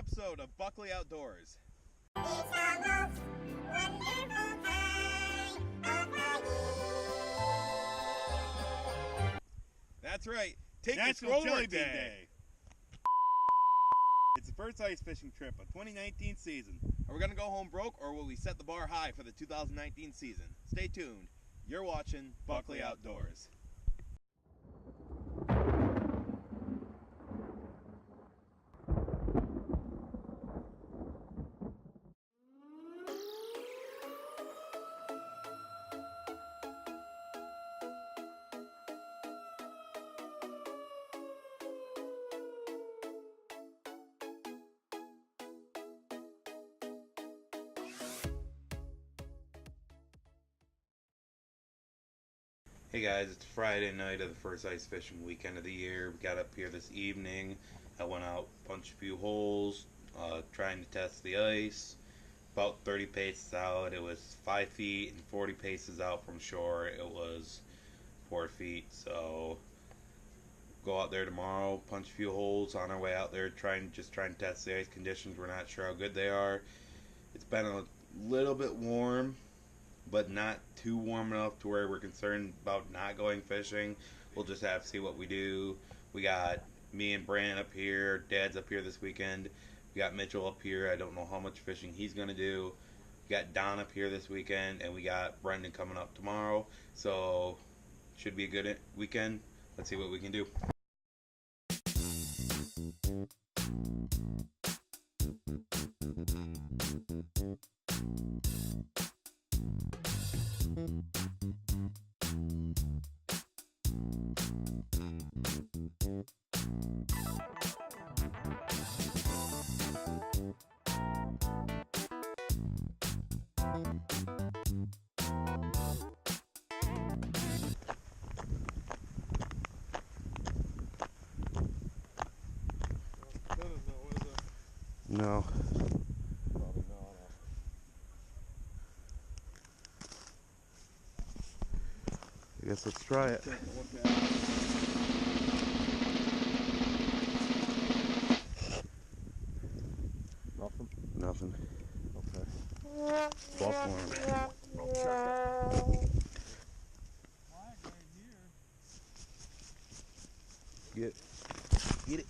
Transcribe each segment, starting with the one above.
episode of Buckley Outdoors. It's the most wonderful time of the year. That's right. Take National your Jelly Jellybean Bean Day. It's the first ice fishing trip of 2019 season. Are we going to go home broke or will we set the bar high for the 2019 season? Stay tuned. You're watching Buckley Outdoors. Hey guys, it's Friday night of the first ice fishing weekend of the year. We got up here this evening. I went out, punched a few holes, trying to test the ice. About 30 paces out. It was 5 feet, and 40 paces out from shore, it was 4 feet. So go out there tomorrow, punch a few holes on our way out there, trying to test the ice conditions. We're not sure how good they are. It's been a little bit warm, but not too warm enough to where we're concerned about not going fishing. We'll just have to see what we do. We got me and Brant up here. Dad's up here this weekend. We got Mitchell up here. I don't know how much fishing he's going to do. We got Don up here this weekend, and we got Brendan coming up tomorrow. So, should be a good weekend. Let's see what we can do. No. Probably not. I guess let's try it. Take a look at it. Nothing? Nothing. Okay. Buffalo. I'll check it. Get it.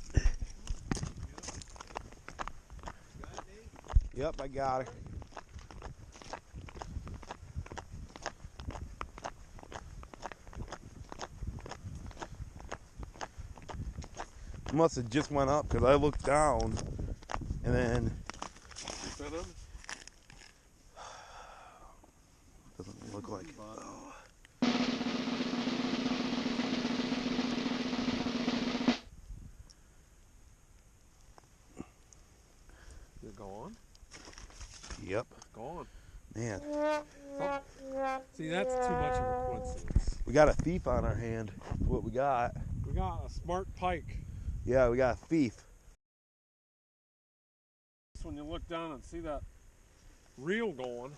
Yep, I got it. Must have just went up because I looked down and then doesn't look like it. Oh. Is it gone? Yep. It's gone. Man, See, that's too much of a coincidence. we got a thief on our hand. That's what we got. We got a smart pike. Yeah, we got a thief. When you look down and see that reel going,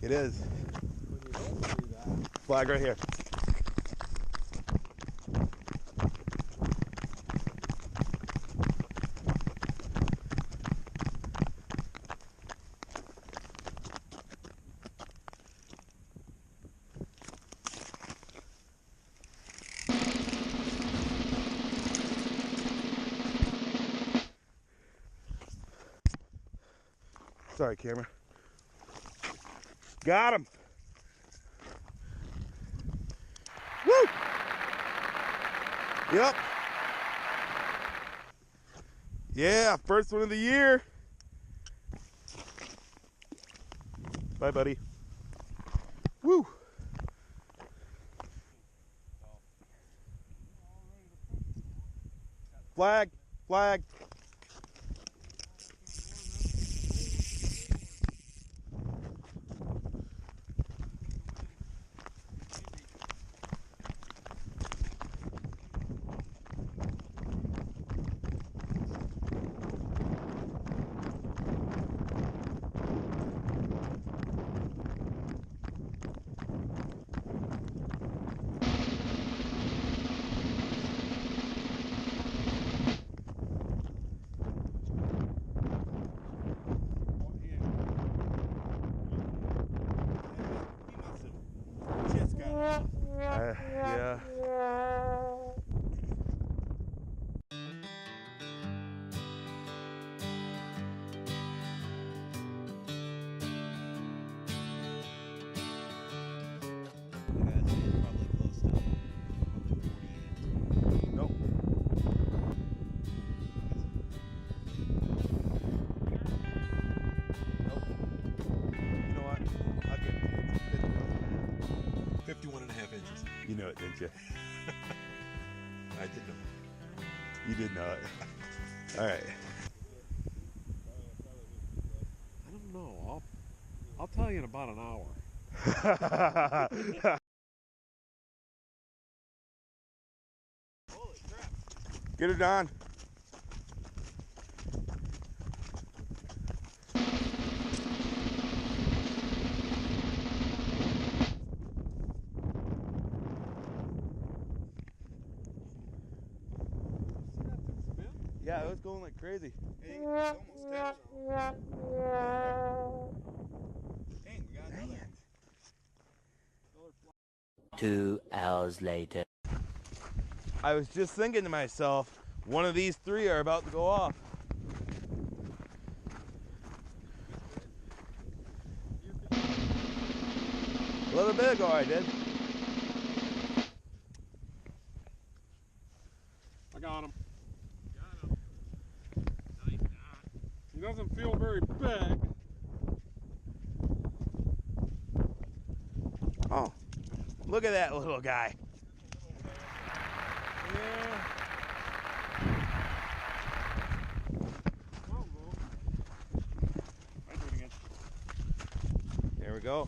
It is. when you don't see that, Flag right here. Sorry, camera. Got him. Woo! Yep. Yeah, first one of the year. Bye, buddy. Woo! Flag, flag. I'd say it's probably close to probably 48. Nope. Nope. You know what? I'll give it to you. It's 51 and a half inches. You know it, didn't you? I did know. You did know it. All right. I don't know. I'll tell you in about an hour. Get her, Don. Yeah, it was going like crazy. Hey, it's almost touched. Dang, we got another. 2 hours later. I was just thinking to myself, one of these three are about to go off. A little bit ago I did. I got him. He doesn't feel very big. Oh, look at that little guy. Yeah. There we go.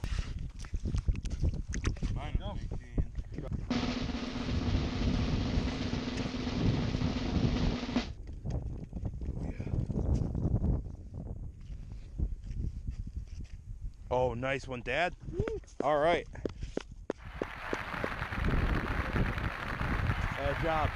Oh, nice one, Dad. All right. Bad job.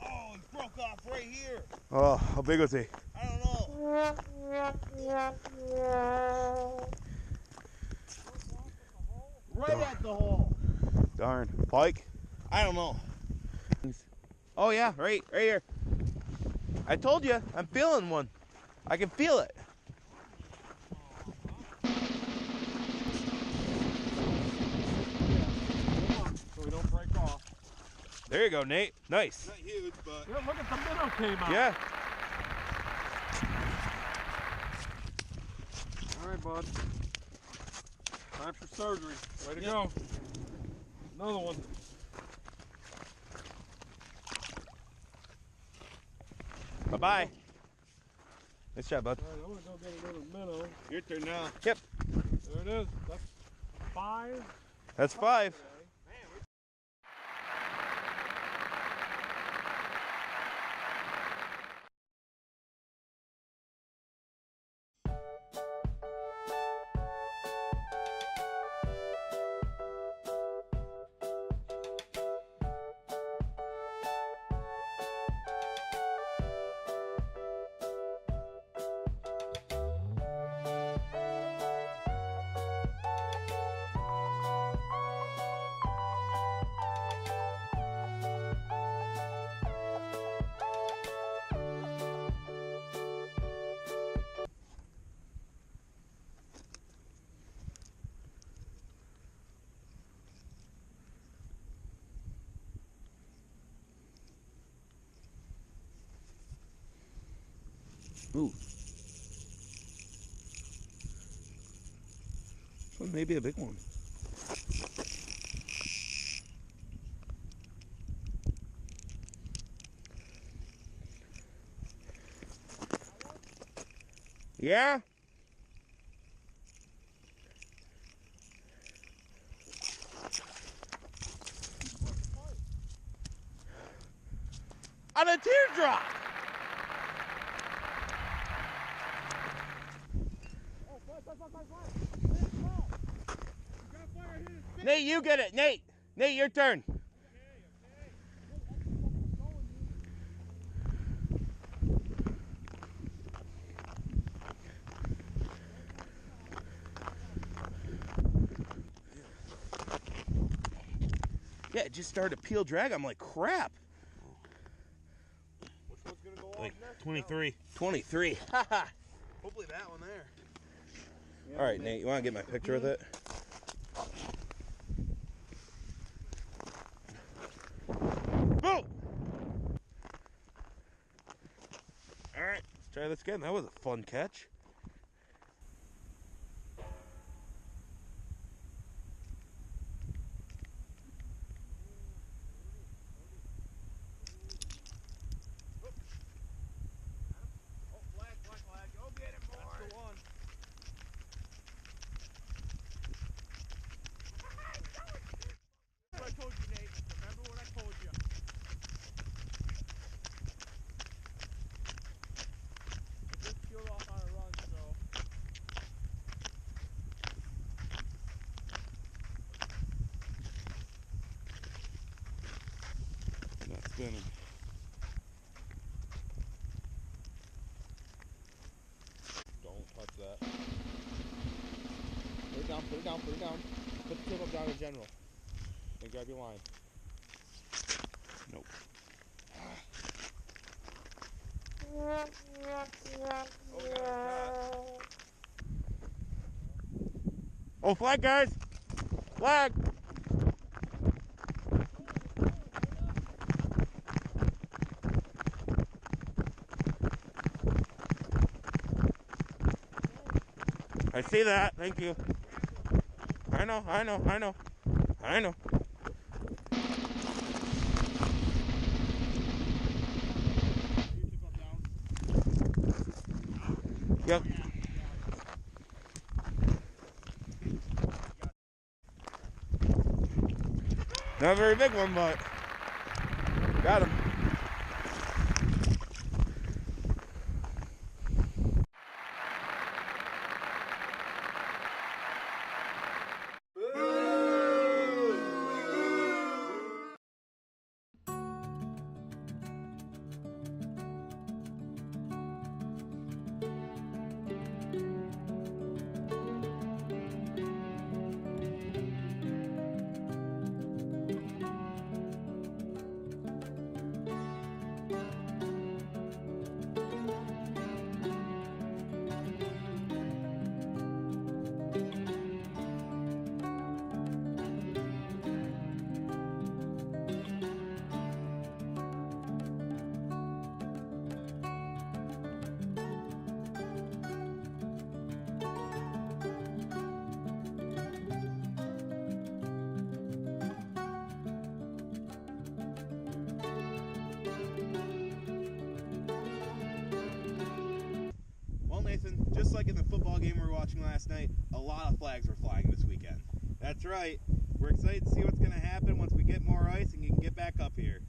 Oh, he broke off right here. Oh, how big was he? I don't know. Right at the hole. Darn. Pike? I don't know. Oh yeah, right here. I told you, I'm feeling one. I can feel it. So we don't break off. There you go, Nate. Nice. Not huge, but Yeah, look at the minnow came out. Yeah. All right, bud. Time for surgery. Way to go. Another one. Bye-bye. Nice job, bud. All right, I'm gonna go get another minnow. your turn now. Yep. There it is. That's 5. That's 5. Ooh. This one may be a big one. Yeah? On a teardrop! Nate, you get it. Nate, your turn. Yeah, it just started to peel drag. I'm like, crap. Which one's gonna go Like off next? 23. 23. Haha. Hopefully that one there. All right, Nate, you want to get my picture with it? Boom! All right, let's try this again. That was a fun catch. That's the one. What I told you, Nate. Remember what I told you. It just peeled off on a run, so. Not spinning. Don't touch that. Put it down, put it down, put it down. Put the tip up down in general. And grab your line. Nope. Oh, flag, guys! Flag! I see that. Thank you. I know, I know, I know. I know. Yep. Not a very big one, but got him. Well, Nathan, just like in the football game we were watching last night, a lot of flags were flying this weekend. That's right. We're excited to see what's going to happen once we get more ice and you can get back up here.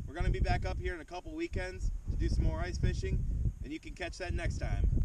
We're going to be back up here in a couple weekends to do some more ice fishing, and you can catch that next time.